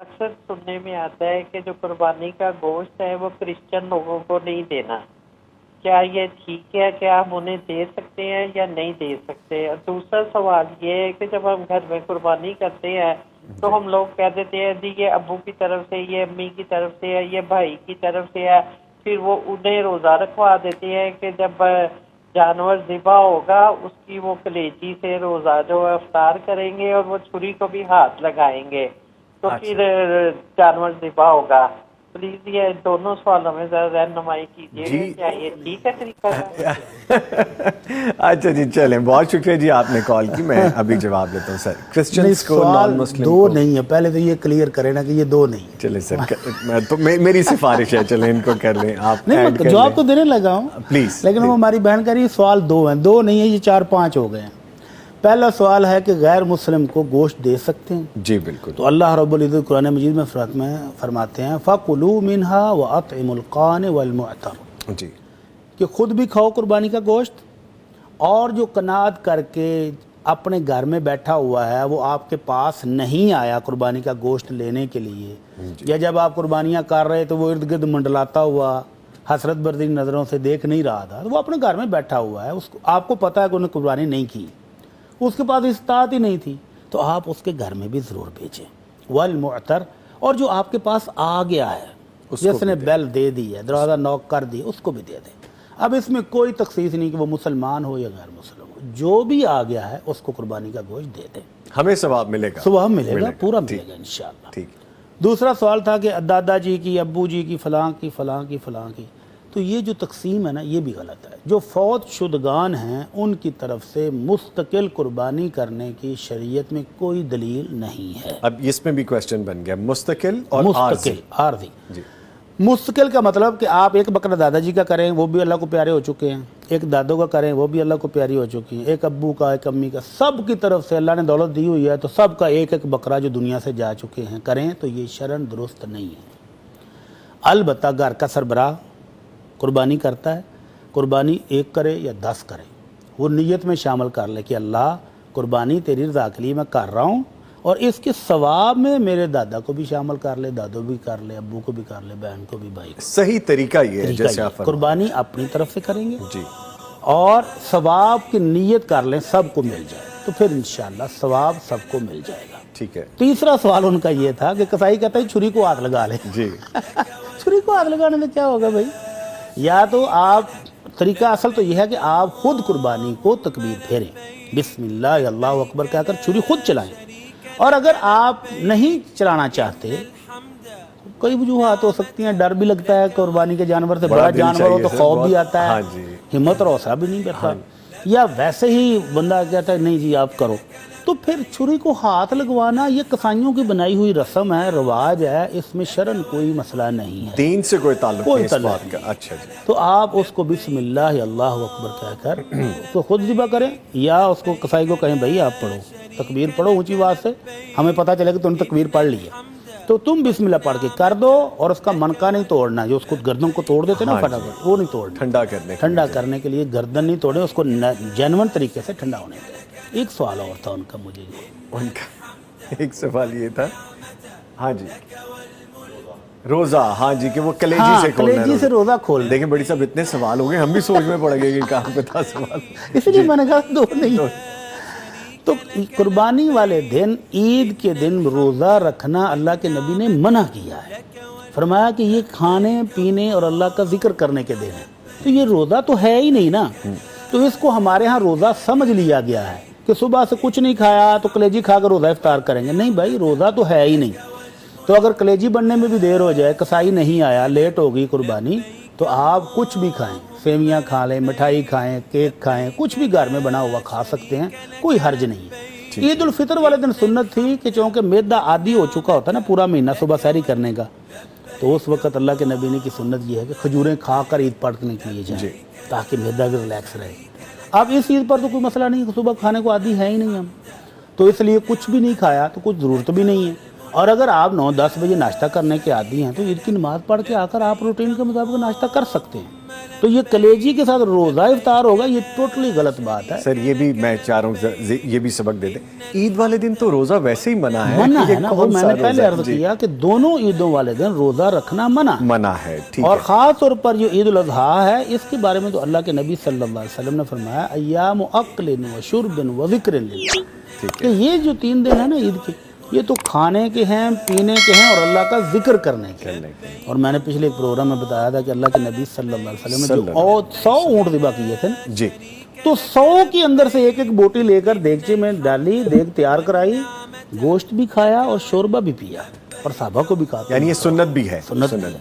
अक्सर सुनने में आता है कि जो कुर्बानी का गोश्त है वो क्रिश्चियन लोगों को नहीं देना, क्या ये ठीक है? क्या हम उन्हें दे सकते हैं या नहीं दे सकते? और दूसरा सवाल ये है कि जब हम घर में कुर्बानी करते हैं तो हम लोग कह देते हैं जी ये अब्बू की तरफ से, ये अम्मी की तरफ से है, ये भाई की तरफ से है, फिर वो उन्हें रोज़ा रखवा देते हैं कि जब जानवर ज़िबा होगा उसकी वो कलेजी से रोज़ा जो है इफ्तार करेंगे और वो छुरी को भी हाथ लगाएंगे तो फिर जानवर ज़िबा होगा। प्लीज ये दोनों सवालों में जरा रहनुमाई कीजिए, क्या ये ठीक है तरीका? अच्छा जी, चलें, बहुत शुक्रिया जी आपने कॉल की। मैं अभी जवाब लेता हूँ सर। क्रिश्चियंस को, नॉन मुस्लिम दो नहीं है, पहले तो ये क्लियर करें ना कि ये दो नहीं। चले सर, तो मेरी सिफारिश है, चले इनको कर लें आप। नहीं, मैं जवाब तो देने लगा हूँ प्लीज, लेकिन वो हमारी बहन कह रही है सवाल दो हैं, दो नहीं है, ये 4-5 हो गए हैं। पहला सवाल है कि गैर मुस्लिम को गोश्त दे सकते हैं? जी बिल्कुल। तो अल्लाह रब्बुल इज़्ज़त कुरान मजीद में फरमाते हैं फ़कुलू मिन्हा व अतइमुल क़ान वल मुअतर, जी, कि खुद भी खाओ कुर्बानी का गोश्त, और जो कनात करके अपने घर में बैठा हुआ है वो आपके पास नहीं आया कुर्बानी का गोश्त लेने के लिए, या जब आप कुर्बानियाँ कर रहे तो वो इर्द गिर्द मंडलाता हुआ हसरत बरदी नज़रों से देख नहीं रहा था, तो वो अपने घर में बैठा हुआ है, उसको आपको पता है कि उन्होंने कुर्बानी नहीं की, उसके पास इस्तात ही नहीं थी, तो आप उसके घर में भी ज़रूर भेजें। वल मुअतर, और जो आपके पास आ गया है, जिसने बेल दे दी है, दरवाज़ा नॉक कर दिया, उसको भी दे दें। अब इसमें कोई तखसीस नहीं कि वो मुसलमान हो या गैर मुसलमान हो, जो भी आ गया है उसको कुर्बानी का गोश्त दे दें, हमें सवाब मिलेगा, सवाब मिलेगा, पूरा मिलेगा इंशाअल्लाह। ठीक। दूसरा सवाल था कि दादा जी की, अब्बू जी की, फ़लाँ की, फ़लाँ की, फ़लाँ की, तो ये जो तकसीम है ना, ये भी गलत है। जो फौत शुदगान हैं उनकी तरफ से मुस्तकिल कुर्बानी करने की शरीयत में कोई दलील नहीं है। अब इसमें भी क्वेश्चन बन गया, मुस्तकिल और मुस्तकिल, आर्जी। जी। मुस्तकिल का मतलब कि आप एक बकरा दादाजी का करें, वो भी अल्लाह को प्यारे हो चुके हैं, एक दादों का करें, वो भी अल्लाह को प्यारी हो चुकी हैं, एक अब्बू का, एक अम्मी का, सब की तरफ से अल्लाह ने दौलत दी हुई है, तो सब का एक एक बकरा जो दुनिया से जा चुके हैं करें, तो ये शरन दुरुस्त नहीं है। अलबत्ता घर का सरबराह कुर्बानी करता है, कुर्बानी 1 करे या 10 करे, वो नीयत में शामिल कर ले कि अल्लाह कुर्बानी तेरी रज़ा के लिए मैं कर रहा हूँ, और इसके सवाब में मेरे दादा को भी शामिल कर ले, दादो भी कर ले, अब्बू को भी कर ले, बहन को भी, भाई को। सही तरीका ये है जैसे आप कुर्बानी अपनी तरफ से करेंगे जी, और सवाब की नीयत कर लें, सबको मिल जाए, तो फिर इंशाअल्लाह सवाब सबको मिल जाएगा। ठीक है। तीसरा सवाल उनका ये था कि कसाई कहता है छुरी को हाथ लगा ले। जी छुरी को हाथ लगाने में क्या होगा भाई? या तो आप, तरीका असल तो यह है कि आप खुद कुर्बानी को तकबीर फेरें, बिस्मिल्लाह अल्लाहु अकबर कहकर छुरी खुद चलाएं, और अगर आप नहीं चलाना चाहते, कई वजूहात हो सकती हैं, डर भी लगता है कुर्बानी के जानवर से, बड़ा जानवर हो तो खौफ भी आता है, हिम्मत और हौसला भी नहीं करता, या वैसे ही बंदा कहता है नहीं जी आप करो, तो फिर छुरी को हाथ लगवाना ये कसाईयों की बनाई हुई रस्म है, रिवाज है, इसमें शरन कोई मसला नहीं है, दीन से कोई ताल्लुक नहीं इस बात का। अच्छा जी। तो आप उसको बिस्मिल्लाह अल्लाहु अकबर कहकर तो खुद ज़िबा करें, या उसको कसाई को कहें भाई आप पढ़ो, तकबीर पढ़ो ऊंची आवाज़ से, हमें पता चले कि तुमने तकबीर पढ़ ली है, तो तुम बिस्मिल्लाह पढ़ के कर दो, और उसका मनका नहीं तोड़ना, जो उसको गर्दन को तोड़ देते ना फटाफट, वो नहीं तोड़ना, ठंडा करने के लिए गर्दन नहीं तोड़े, उसको जेन्युइन तरीके से ठंडा होने दें। एक सवाल और था उनका, मुझे उनका एक सवाल ये था, हाँ जी, रोजा, हाँ जी, कि वो कलेजी से खोलना है, कलेजी से रोजा खोल। देखिए बड़ी साहब इतने सवाल हो गए, हम भी सोच में पड़ गए कि कहाँ पे था सवाल, इसलिए मैंने कहा दो नहीं। तो कुर्बानी वाले दिन, ईद के दिन रोज़ा रखना अल्लाह के नबी ने मना किया है, फरमाया कि ये खाने पीने और अल्लाह का जिक्र करने के दिन है, तो ये रोज़ा तो है ही नहीं ना, तो इसको हमारे यहाँ रोज़ा समझ लिया गया है कि सुबह से कुछ नहीं खाया तो कलेजी खाकर रोज़ा इफ्तार करेंगे, नहीं भाई, रोज़ा तो है ही नहीं। तो अगर कलेजी बनने में भी देर हो जाए, कसाई नहीं आया, लेट हो गई कुर्बानी, तो आप कुछ भी खाएं, सेवियाँ खा लें, मिठाई खाएं, केक खाएं, कुछ भी घर में बना हुआ खा सकते हैं, कोई हर्ज नहीं है। ईद उल फितर वाले दिन सुन्नत थी कि चूँकि मैदा आदी हो चुका होता है ना पूरा महीना सुबह सहरी करने का, तो उस वक्त अल्लाह के नबी ने की सुन्नत ये है कि खजूरें खाकर ईद पढ़ने के लिए जाए, ताकि मैदा भी रिलैक्स रहे। अब इस ईद पर तो कोई मसला नहीं, सुबह खाने को आदी है ही नहीं हम, तो इसलिए कुछ भी नहीं खाया तो कुछ ज़रूरत भी नहीं है। और अगर आप 9-10 बजे नाश्ता करने के आदी हैं तो ईद की नमाज़ पढ़ के आकर आप रूटीन के मुताबिक नाश्ता कर सकते हैं। تو یہ کلیجی کے ساتھ روزہ افطار ہوگا، یہ ٹوٹلی غلط بات ہے۔ سر یہ بھی میں چاہ رہا ہوں یہ بھی سبق دے دیں، عید والے دن تو روزہ ویسے ہی منع ہے، منع ہے یہ نا، وہ کون میں سا نے پہلے روزہ؟ عرض جی کیا کہ دونوں عیدوں والے دن روزہ رکھنا منع ہے۔ منع ہے، ٹھیک اور ہے۔ خاص طور پر جو عید الاضحیٰ ہے اس کے بارے میں تو اللہ کے نبی صلی اللہ علیہ وسلم نے فرمایا ایام اکل و شرب و ذکر للہ، کہ یہ جو 3 دن ہیں نا عید کے، یہ تو کھانے کے ہیں، پینے کے ہیں اور اللہ کا ذکر کرنے کے ہیں۔ اور میں نے پچھلے ایک پروگرام میں بتایا تھا کہ اللہ کے نبی صلی اللہ علیہ وسلم نے جو 100 اونٹ ذبح کیے تھے نا، جی تو 100 کے اندر سے ایک ایک بوٹی لے کر دیگچے میں ڈالی، دیگ تیار کرائی، گوشت بھی کھایا اور شوربہ بھی پیا، اور صحابہ کو بھی کہا، یعنی یہ سنت بھی ہے، سنت بھی